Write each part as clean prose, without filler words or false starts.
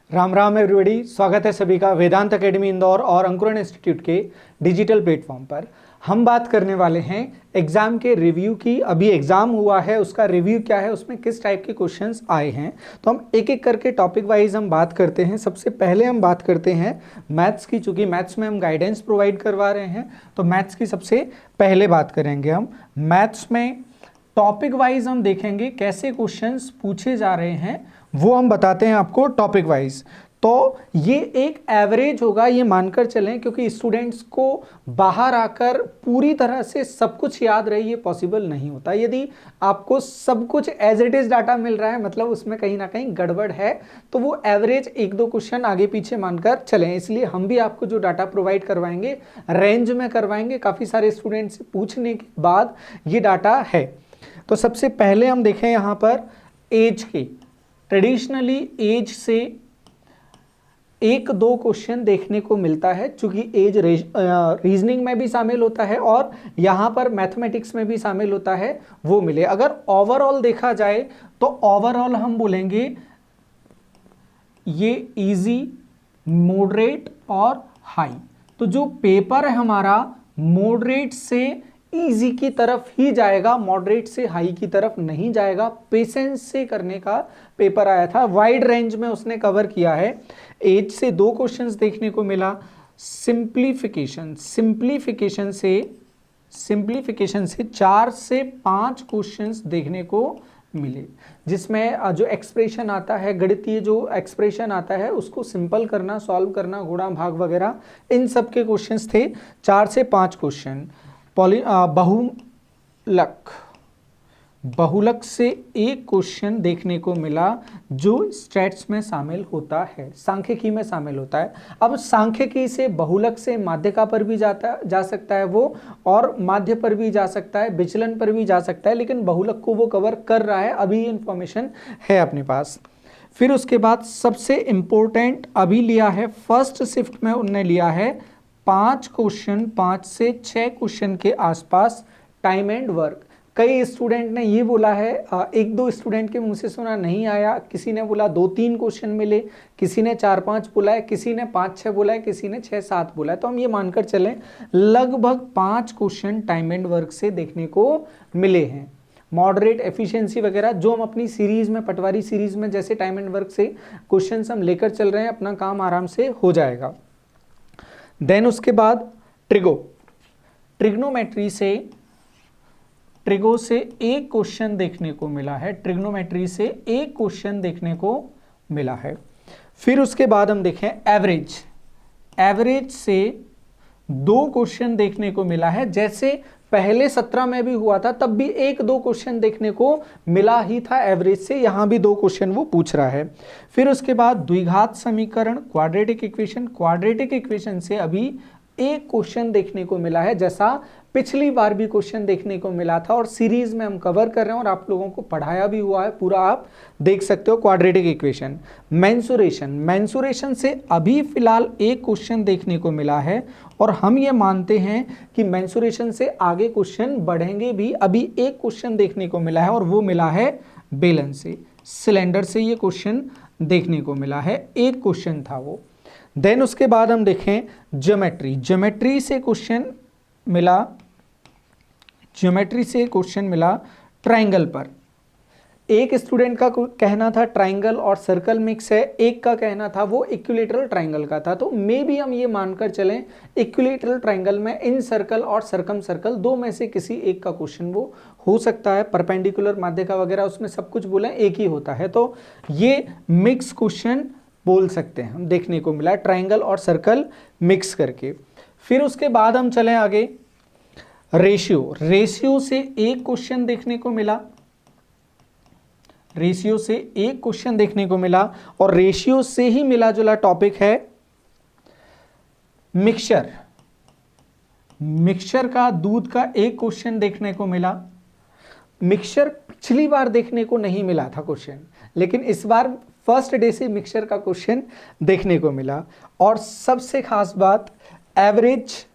Ram Ram everybody, स्वागत है सभी का वेदांत एकेडमी इंदौर और अंकुरण इंस्टीट्यूट के डिजिटल प्लेटफॉर्म पर। हम बात करने वाले हैं एग्जाम के रिव्यू की। अभी एग्जाम हुआ है, उसका रिव्यू क्या है, उसमें किस टाइप के क्वेश्चंस आए हैं, तो हम एक एक करके टॉपिक वाइज हम बात करते हैं। सबसे पहले हम बात करते हैं मैथ्स की। चूंकि मैथ्स में हम गाइडेंस प्रोवाइड करवा रहे हैं तो मैथ्स की सबसे पहले बात करेंगे। हम मैथ्स में टॉपिक वाइज हम देखेंगे कैसे क्वेश्चंस पूछे जा रहे हैं, वो हम बताते हैं आपको टॉपिक वाइज। तो ये एक एवरेज होगा, ये मानकर चलें, क्योंकि स्टूडेंट्स को बाहर आकर पूरी तरह से सब कुछ याद रहे ये पॉसिबल नहीं होता। यदि आपको सब कुछ एज इट इज डाटा मिल रहा है, मतलब उसमें कहीं ना कहीं गड़बड़ है, तो वो एवरेज एक दो क्वेश्चन आगे पीछे मानकर चलें। इसलिए हम भी आपको जो डाटा प्रोवाइड करवाएंगे रेंज में करवाएंगे, काफ़ी सारे स्टूडेंट्स से पूछने के बाद ये डाटा है। तो सबसे पहले हम देखें यहाँ पर एज की। ट्रेडिशनली एज से एक दो क्वेश्चन देखने को मिलता है, चूंकि एज रीजनिंग में भी शामिल होता है और यहाँ पर मैथमेटिक्स में भी शामिल होता है, वो मिले। अगर ओवरऑल देखा जाए तो ओवरऑल हम बोलेंगे ये इजी, मॉडरेट और हाई। तो जो पेपर है हमारा मॉडरेट से इजी की तरफ ही जाएगा, मॉडरेट से हाई की तरफ नहीं जाएगा। पेशेंस से करने का पेपर आया था, वाइड रेंज में उसने कवर किया है। एज से दो क्वेश्चंस देखने को मिला। सिंप्लीफिकेशन से 4 से 5 क्वेश्चंस देखने को मिले, जिसमें जो एक्सप्रेशन आता है, गणितीय जो एक्सप्रेशन आता है उसको सिंपल करना, सॉल्व करना, गुणा भाग वगैरह, इन सब के क्वेश्चंस थे। 4 से 5 क्वेश्चन। बहुलक से एक क्वेश्चन देखने को मिला जो स्टैट्स में शामिल होता है, सांख्यिकी में शामिल होता है। अब सांख्यिकी से बहुलक से माध्यिका पर भी जा सकता है वो, और माध्य पर भी जा सकता है, विचलन पर भी जा सकता है, लेकिन बहुलक को वो कवर कर रहा है, अभी इंफॉर्मेशन है अपने पास। फिर उसके बाद सबसे इंपॉर्टेंट अभी लिया है, फर्स्ट शिफ्ट में उन्होंने लिया है 5 क्वेश्चन, 5 से 6 क्वेश्चन के आसपास टाइम एंड वर्क। कई स्टूडेंट ने ये बोला है, एक दो स्टूडेंट के मुंह से सुना नहीं आया, किसी ने बोला 2-3 क्वेश्चन मिले, किसी ने 4-5 बोला है, किसी ने 5-6 बोला है, किसी ने 6-7 बोला है। तो हम ये मानकर चलें लगभग 5 क्वेश्चन टाइम एंड वर्क से देखने को मिले हैं। मॉडरेट, एफिशिएंसी वगैरह जो हम अपनी सीरीज में, पटवारी सीरीज में जैसे टाइम एंड वर्क से क्वेश्चन हम लेकर चल रहे हैं, अपना काम आराम से हो जाएगा। देन उसके बाद ट्रिग्नोमेट्री से एक क्वेश्चन देखने को मिला है, ट्रिग्नोमेट्री से एक क्वेश्चन देखने को मिला है। फिर उसके बाद हम देखें एवरेज से 2 क्वेश्चन देखने को मिला है। जैसे पहले 17 में भी हुआ था, तब भी 1-2 क्वेश्चन देखने को मिला ही था एवरेज से, यहां भी 2 क्वेश्चन वो पूछ रहा है। फिर उसके बाद द्विघात समीकरण, क्वाड्रेटिक इक्वेशन से अभी एक क्वेश्चन देखने को मिला है, जैसा पिछली बार भी क्वेश्चन देखने को मिला था, और सीरीज में हम कवर कर रहे हैं और आप लोगों को पढ़ाया भी हुआ है, पूरा आप देख सकते हो। Quadratic equation. मेंसुरेशन से अभी फिलहाल एक क्वेश्चन देखने को मिला है, और हम ये मानते हैं कि मेंसुरेशन से आगे क्वेश्चन बढ़ेंगे भी। अभी एक क्वेश्चन देखने को मिला है और वो मिला है बेलन से, सिलेंडर से ये क्वेश्चन देखने को मिला है, एक क्वेश्चन था वो। देन उसके बाद हम देखें ज्योमेट्री से क्वेश्चन मिला ट्रायंगल पर। एक स्टूडेंट का कहना था ट्रायंगल और सर्कल मिक्स है, एक का कहना था वो इक्विलेटरल ट्रायंगल का था। तो मे भी हम ये मानकर चलें इक्विलेटरल ट्रायंगल में इन सर्कल और सर्कम सर्कल दो में से किसी एक का क्वेश्चन वो हो सकता है। परपेंडिकुलर, माध्यिका वगैरह उसमें सब कुछ बोले एक ही होता है, तो ये मिक्स क्वेश्चन बोल सकते हैं, हम देखने को मिला ट्रायंगल और सर्कल मिक्स करके। फिर उसके बाद हम चलें आगे, रेशियो से एक क्वेश्चन देखने को मिला, और रेशियो से ही मिला जुला टॉपिक है मिक्सचर का, दूध का एक क्वेश्चन देखने को मिला। मिक्सचर पिछली बार देखने को नहीं मिला था क्वेश्चन, लेकिन इस बार फर्स्ट डे से मिक्सचर का क्वेश्चन देखने को मिला। और सबसे खास बात, एवरेज,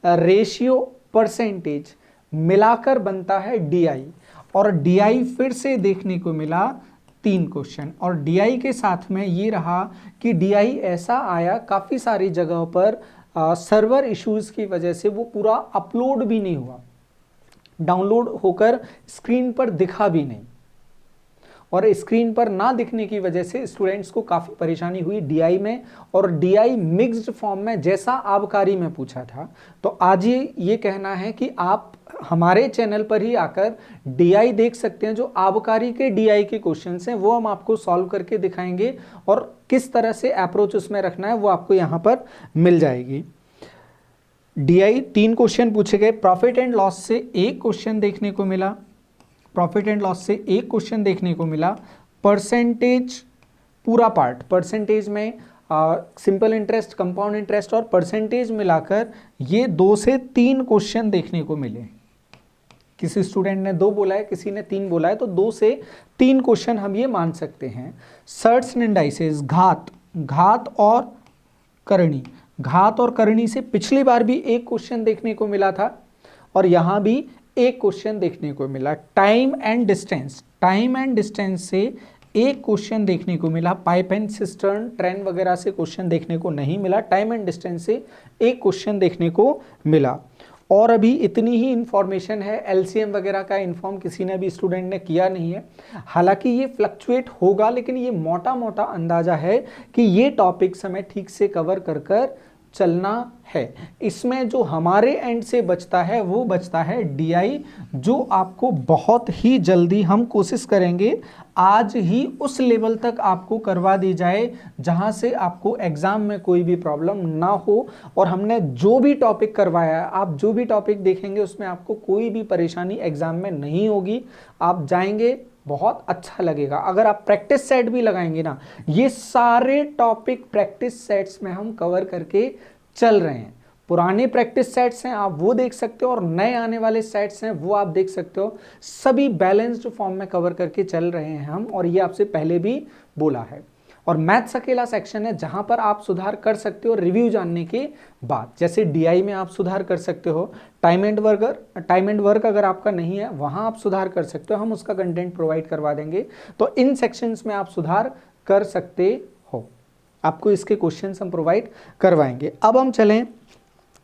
रेशियो, परसेंटेज मिलाकर बनता है डीआई, और डीआई फिर से देखने को मिला 3 क्वेश्चन। और डीआई के साथ में ये रहा कि डीआई ऐसा आया काफ़ी सारी जगहों पर सर्वर इश्यूज की वजह से वो पूरा अपलोड भी नहीं हुआ, डाउनलोड होकर स्क्रीन पर दिखा भी नहीं, और स्क्रीन पर ना दिखने की वजह से स्टूडेंट्स को काफ़ी परेशानी हुई डीआई में। और डीआई मिक्स्ड फॉर्म में जैसा आबकारी में पूछा था, तो आज ये कहना है कि आप हमारे चैनल पर ही आकर डीआई देख सकते हैं। जो आबकारी के डीआई के क्वेश्चंस हैं वो हम आपको सॉल्व करके दिखाएंगे, और किस तरह से अप्रोच उसमें रखना है वो आपको यहाँ पर मिल जाएगी। डीआई 3 क्वेश्चन पूछे गए। प्रॉफिट एंड लॉस से एक क्वेश्चन देखने को मिला, प्रॉफिट एंड लॉस से एक क्वेश्चन देखने को मिला। परसेंटेज पूरा पार्ट, परसेंटेज में सिंपल इंटरेस्ट, कंपाउंड इंटरेस्ट और परसेंटेज मिलाकर ये 2 से 3 क्वेश्चन देखने को मिले। किसी स्टूडेंट ने 2 बोला है, किसी ने 3 बोला है, तो 2 से 3 क्वेश्चन हम ये मान सकते हैं। सर्ट्स एंड इंडाइसेस, घात और करणी, घात और करणी से पिछली बार भी एक क्वेश्चन देखने को मिला था और यहां भी एक क्वेश्चन देखने को मिला। Time and distance, time and distance से एक क्वेश्चन देखने को मिला। पाइप एंड सिस्टर्न, ट्रेन वगैरह से क्वेश्चन देखने को नहीं मिला। टाइम एंड डिस्टेंस से एक क्वेश्चन देखने को मिला। और अभी इतनी ही इंफॉर्मेशन है, एलसीएम वगैरह का इन्फॉर्म किसी ने भी स्टूडेंट ने किया नहीं है। हालांकि ये फ्लक्चुएट होगा, लेकिन ये मोटा मोटा अंदाजा है कि ये टॉपिक्स हमें ठीक से कवर कर कर चलना है। इसमें जो हमारे एंड से बचता है वो बचता है डीआई, जो आपको बहुत ही जल्दी हम कोशिश करेंगे आज ही उस लेवल तक आपको करवा दी जाए जहां से आपको एग्जाम में कोई भी प्रॉब्लम ना हो। और हमने जो भी टॉपिक करवाया है, आप जो भी टॉपिक देखेंगे उसमें आपको कोई भी परेशानी एग्जाम में नहीं होगी। आप जाएंगे, बहुत अच्छा लगेगा। अगर आप प्रैक्टिस सेट भी लगाएंगे ना, ये सारे टॉपिक प्रैक्टिस सेट्स में हम कवर करके चल रहे हैं। पुराने प्रैक्टिस सेट्स हैं, आप वो देख सकते हो, और नए आने वाले सेट्स हैं वो आप देख सकते हो। सभी बैलेंस्ड फॉर्म में कवर करके चल रहे हैं हम, और ये आपसे पहले भी बोला है। और मैथ्स अकेला सेक्शन है जहां पर आप सुधार कर सकते हो रिव्यू जानने के बाद। जैसे डीआई में आप सुधार कर सकते हो, टाइम एंड वर्क अगर आपका नहीं है वहां आप सुधार कर सकते हो, हम उसका कंटेंट प्रोवाइड करवा देंगे। तो इन सेक्शंस में आप सुधार कर सकते हो, आपको इसके क्वेश्चंस हम प्रोवाइड करवाएंगे। अब हम चलें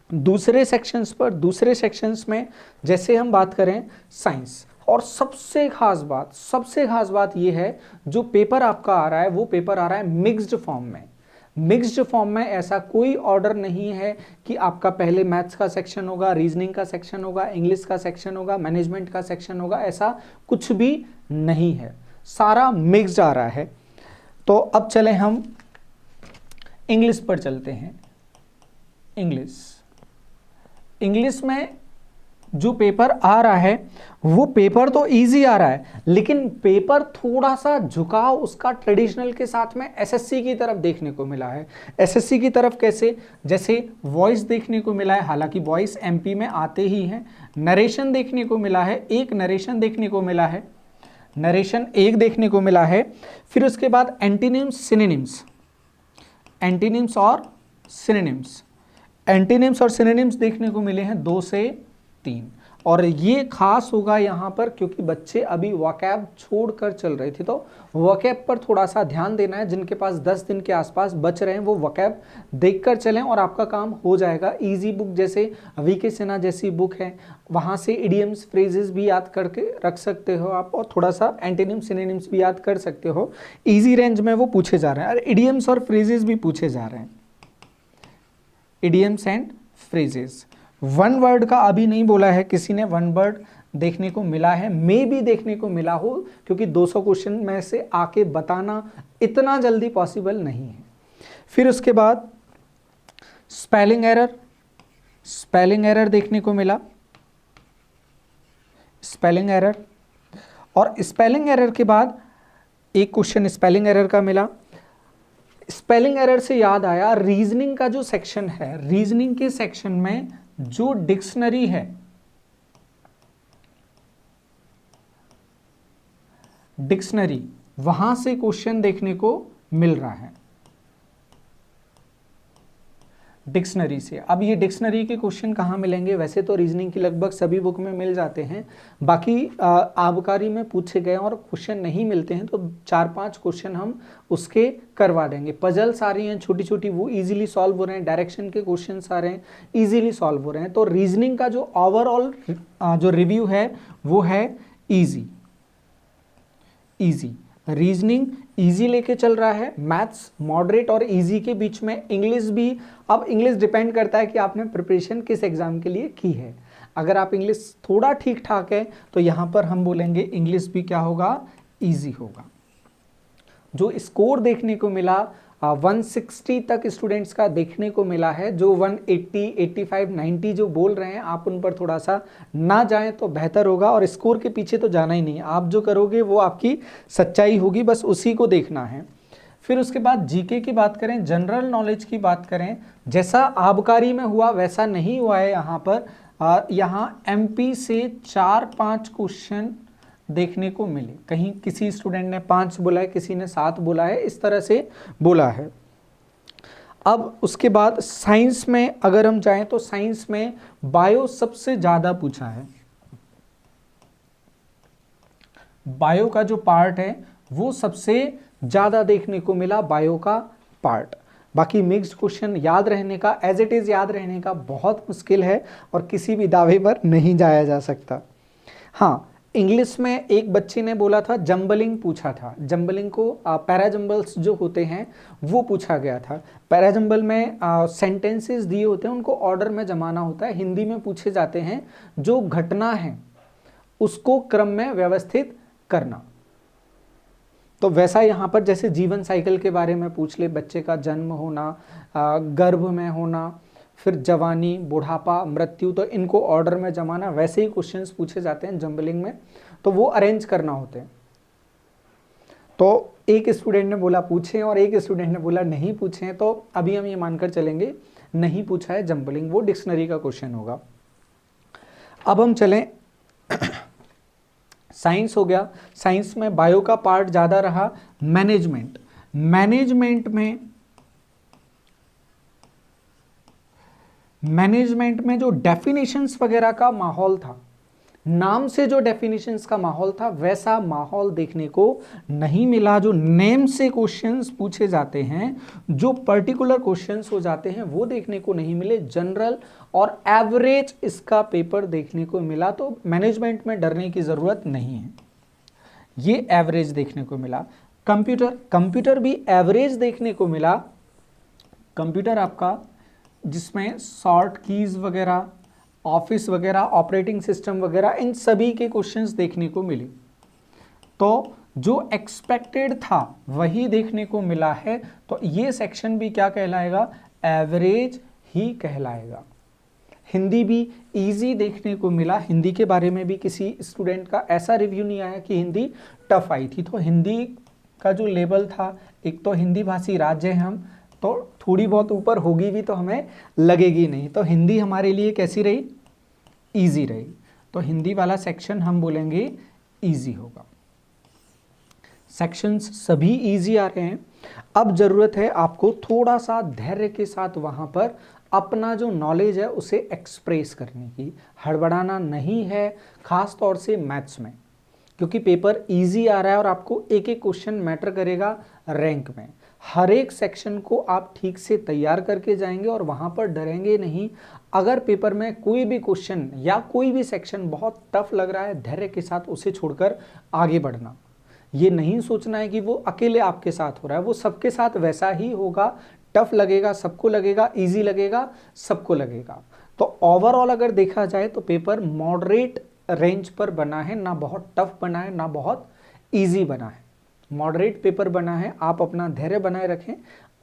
दूसरे सेक्शंस पर। दूसरे सेक्शंस में जैसे हम बात करें साइंस, और सबसे खास बात ये है, जो पेपर आपका आ रहा है वो पेपर आ रहा है मिक्स्ड फॉर्म में। मिक्स्ड फॉर्म में ऐसा कोई ऑर्डर नहीं है कि आपका पहले मैथ्स का सेक्शन होगा, रीजनिंग का सेक्शन होगा, इंग्लिश का सेक्शन होगा, मैनेजमेंट का सेक्शन होगा, ऐसा कुछ भी नहीं है, सारा मिक्स्ड आ रहा है। तो अब चलें हम इंग्लिश पर चलते हैं। इंग्लिश में जो पेपर आ रहा है वो पेपर तो इजी आ रहा है, लेकिन पेपर थोड़ा सा झुकाव उसका ट्रेडिशनल के साथ में एसएससी की तरफ देखने को मिला है। एसएससी की तरफ कैसे? जैसे वॉइस देखने को मिला है, हालांकि वॉइस एमपी में आते ही हैं। नरेशन देखने को मिला है, एक नरेशन देखने को मिला है, नरेशन एक देखने को मिला है। फिर उसके बाद एंटीनिम्स, सिनोनिम्स, एंटीनिम्स और सिनोनिम्स, एंटीनिम्स और सिनोनिम्स देखने को मिले हैं 2 से 3। और ये खास होगा यहाँ पर क्योंकि बच्चे अभी वोकैब छोड़कर चल रहे थे, तो वोकैब पर थोड़ा सा ध्यान देना है। जिनके पास 10 दिन के आसपास बच रहे हैं वो वोकैब देखकर चलें और आपका काम हो जाएगा। इजी बुक जैसे वीके सिन्हा जैसी बुक है, वहाँ से इडियम्स फ्रेजेस भी याद करके रख सकते हो आप, और थोड़ा सा एंटीनिम्स सिनोनिम्स भी याद कर सकते हो। ईजी रेंज में वो पूछे जा रहे हैं, और इडियम्स और फ्रेजेस भी पूछे जा रहे हैं, idioms and phrases. One word का अभी नहीं बोला है किसी ने, वन वर्ड देखने को मिला है, मे भी देखने को मिला हो, क्योंकि 200 क्वेश्चन में से आके बताना इतना जल्दी पॉसिबल नहीं है। फिर उसके बाद स्पेलिंग एरर, स्पेलिंग एरर देखने को मिला, स्पेलिंग एरर। और स्पेलिंग एरर के बाद एक क्वेश्चन स्पेलिंग एरर का मिला। स्पेलिंग एरर से याद आया, रीजनिंग का जो सेक्शन है, रीजनिंग के सेक्शन में जो डिक्शनरी है, डिक्शनरी, वहां से क्वेश्चन देखने को मिल रहा है। डिक्शनरी से। अब ये डिक्शनरी के क्वेश्चन कहाँ मिलेंगे? वैसे तो रीजनिंग की लगभग सभी बुक में मिल जाते हैं, बाकी आबकारी में पूछे गए और क्वेश्चन नहीं मिलते हैं तो 4-5 क्वेश्चन हम उसके करवा देंगे। पजल्स आ रही हैं छोटी छोटी, वो इजीली सॉल्व हो रहे हैं, डायरेक्शन के क्वेश्चन आ रहे हैं इजीली सॉल्व हो रहे हैं। तो रीजनिंग का जो ओवरऑल जो रिव्यू है वो है इजी। रीजनिंग इजी लेके चल रहा है, मैथ्स मॉडरेट और इजी के बीच में, इंग्लिश भी। अब इंग्लिश डिपेंड करता है कि आपने प्रिपरेशन किस एग्जाम के लिए की है। अगर आप इंग्लिश थोड़ा ठीक ठाक है तो यहाँ पर हम बोलेंगे इंग्लिश भी क्या होगा? इजी होगा। जो स्कोर देखने को मिला 160 तक स्टूडेंट्स का देखने को मिला है। जो 180, 85, 90 जो बोल रहे हैं, आप उन पर थोड़ा सा ना जाएं तो बेहतर होगा, और स्कोर के पीछे तो जाना ही नहीं। आप जो करोगे वो आपकी सच्चाई होगी, बस उसी को देखना है। फिर उसके बाद जीके की बात करें, जनरल नॉलेज की बात करें, जैसा आबकारी में हुआ वैसा नहीं हुआ है यहाँ पर। यहाँ एमपी से 4-5 क्वेश्चन देखने को मिले। कहीं किसी स्टूडेंट ने 5 बोला है, किसी ने 7 बोला है, इस तरह से बोला है। अब उसके बाद साइंस में अगर हम जाएं तो साइंस में बायो सबसे ज्यादा पूछा है। बायो का जो पार्ट है वो सबसे ज्यादा देखने को मिला, बायो का पार्ट। बाकी मिक्स्ड क्वेश्चन याद रहने का, एज इट इज याद रहने का बहुत मुश्किल है और किसी भी दावे पर नहीं जाया जा सकता। हाँ, इंग्लिश में एक बच्चे ने बोला था जंबलिंग पूछा था। जंबलिंग को पैराजंबल्स जो होते हैं वो पूछा गया था। पैराजंबल में सेंटेंसेस दिए होते हैं, उनको ऑर्डर में जमाना होता है। हिंदी में पूछे जाते हैं जो घटना है उसको क्रम में व्यवस्थित करना। तो वैसा यहाँ पर जैसे जीवन साइकिल के बारे में पूछ ले, बच्चे का जन्म होना, गर्भ में होना, फिर जवानी, बुढ़ापा, मृत्यु, तो इनको ऑर्डर में जमाना, वैसे ही क्वेश्चंस पूछे जाते हैं जंबलिंग में, तो वो अरेंज करना होते हैं। तो एक स्टूडेंट ने बोला पूछें और एक स्टूडेंट ने बोला नहीं पूछें, तो अभी हम ये मानकर चलेंगे नहीं पूछा है जंबलिंग, वो डिक्शनरी का क्वेश्चन होगा। अब हम चलें साइंस हो गया। साइंस में बायो का पार्ट ज्यादा रहा। मैनेजमेंट में जो डेफिनेशंस वगैरह का माहौल था, नाम से जो डेफिनेशंस का माहौल था वैसा माहौल देखने को नहीं मिला। जो नेम से क्वेश्चंस पूछे जाते हैं, जो पर्टिकुलर क्वेश्चंस हो जाते हैं, वो देखने को नहीं मिले। जनरल और एवरेज इसका पेपर देखने को मिला। तो मैनेजमेंट में डरने की जरूरत नहीं है, ये एवरेज देखने को मिला। कंप्यूटर भी एवरेज देखने को मिला। कंप्यूटर आपका जिसमें शॉर्ट कीज वगैरह, ऑफिस वगैरह, ऑपरेटिंग सिस्टम वगैरह, इन सभी के क्वेश्चंस देखने को मिले। तो जो एक्सपेक्टेड था वही देखने को मिला है। तो ये सेक्शन भी क्या कहलाएगा? एवरेज ही कहलाएगा। हिंदी भी इजी देखने को मिला। हिंदी के बारे में भी किसी स्टूडेंट का ऐसा रिव्यू नहीं आया कि हिंदी टफ आई थी। तो हिंदी का जो लेवल था, एक तो हिंदी भाषी राज्य है हम, तो थोड़ी बहुत ऊपर होगी भी तो हमें लगेगी नहीं। तो हिंदी हमारे लिए कैसी रही? इजी रही। तो हिंदी वाला सेक्शन हम बोलेंगे इजी होगा। सेक्शंस सभी इजी आ रहे हैं। अब जरूरत है आपको थोड़ा सा धैर्य के साथ वहां पर अपना जो नॉलेज है उसे एक्सप्रेस करने की। हड़बड़ाना नहीं है, खास तौर से मैथ्स में, क्योंकि पेपर इजी आ रहा है और आपको एक एक क्वेश्चन मैटर करेगा रैंक में। हर एक सेक्शन को आप ठीक से तैयार करके जाएंगे और वहां पर डरेंगे नहीं। अगर पेपर में कोई भी क्वेश्चन या कोई भी सेक्शन बहुत टफ लग रहा है, धैर्य के साथ उसे छोड़कर आगे बढ़ना। ये नहीं सोचना है कि वो अकेले आपके साथ हो रहा है, वो सबके साथ वैसा ही होगा। टफ लगेगा सबको लगेगा, इजी लगेगा सबको लगेगा। तो ओवरऑल अगर देखा जाए तो पेपर मॉडरेट रेंज पर बना है, ना बहुत टफ बना है ना बहुत इजी बना है। मॉडरेट पेपर बना है। आप अपना धैर्य बनाए रखें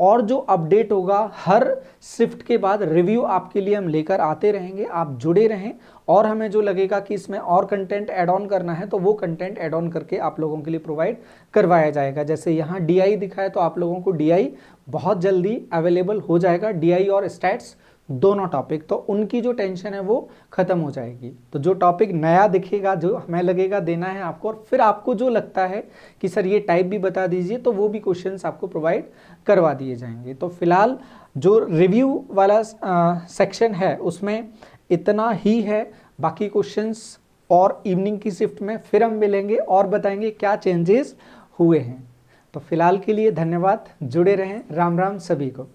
और जो अपडेट होगा हर शिफ्ट के बाद रिव्यू आपके लिए हम लेकर आते रहेंगे। आप जुड़े रहें और हमें जो लगेगा कि इसमें और कंटेंट ऐड ऑन करना है तो वो कंटेंट ऐड ऑन करके आप लोगों के लिए प्रोवाइड करवाया जाएगा। जैसे यहाँ DI दिखा है तो आप लोगों को DI बहुत जल्दी अवेलेबल हो जाएगा। DI और स्टैट्स दोनों टॉपिक, तो उनकी जो टेंशन है वो खत्म हो जाएगी। तो जो टॉपिक नया दिखेगा, जो हमें लगेगा देना है आपको, और फिर आपको जो लगता है कि सर ये टाइप भी बता दीजिए, तो वो भी क्वेश्चंस आपको प्रोवाइड करवा दिए जाएंगे। तो फिलहाल जो रिव्यू वाला सेक्शन है उसमें इतना ही है। बाकी क्वेश्चंस और इवनिंग की शिफ्ट में फिर हम मिलेंगे और बताएंगे क्या चेंजेस हुए हैं। तो फिलहाल के लिए धन्यवाद, जुड़े रहें। राम राम सभी को।